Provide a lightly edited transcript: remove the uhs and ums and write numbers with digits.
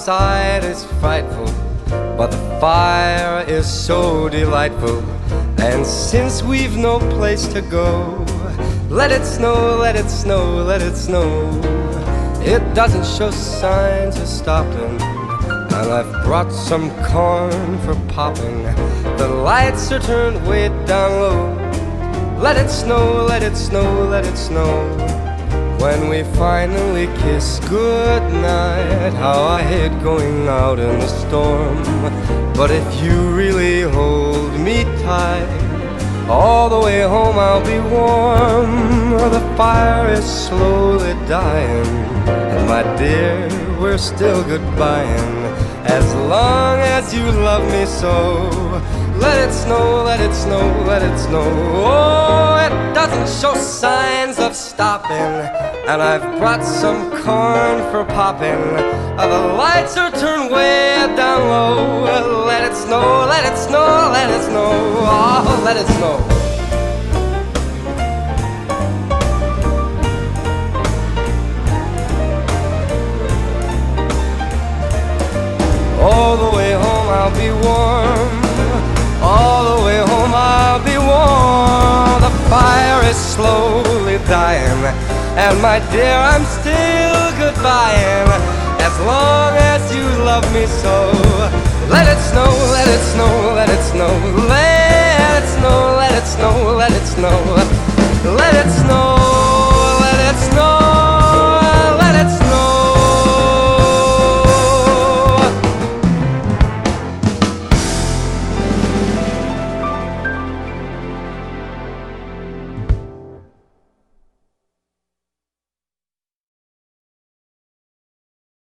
outside is frightful, but the fire is so delightful. And since we've no place to go, let it snow, let it snow, let it snow. It doesn't show signs of stopping, and I've brought some corn for popping. The lights are turned way down low. Let it snow, let it snow, let it snow. When we finally kiss goodnight, how I hate going out in the storm. But if you really hold me tight, all the way home I'll be warm. The fire is slowly dying, and my dear, we're still goodbying. As long as you love me so, let it snow, let it snow, let it snow. Oh, it doesn't show signs of stopping, and I've brought some corn for popping. The lights are turned way down low. Let it snow, let it snow, let it snow. Oh, let it snow. All the way home I'll be warm. All the way home I'll be warm. The fire is slowly dying, and my dear, I'm still goodbying. As long as you love me so, let it snow, let it snow, let it snow. Let it snow, let it snow, let it snow. Let it snow.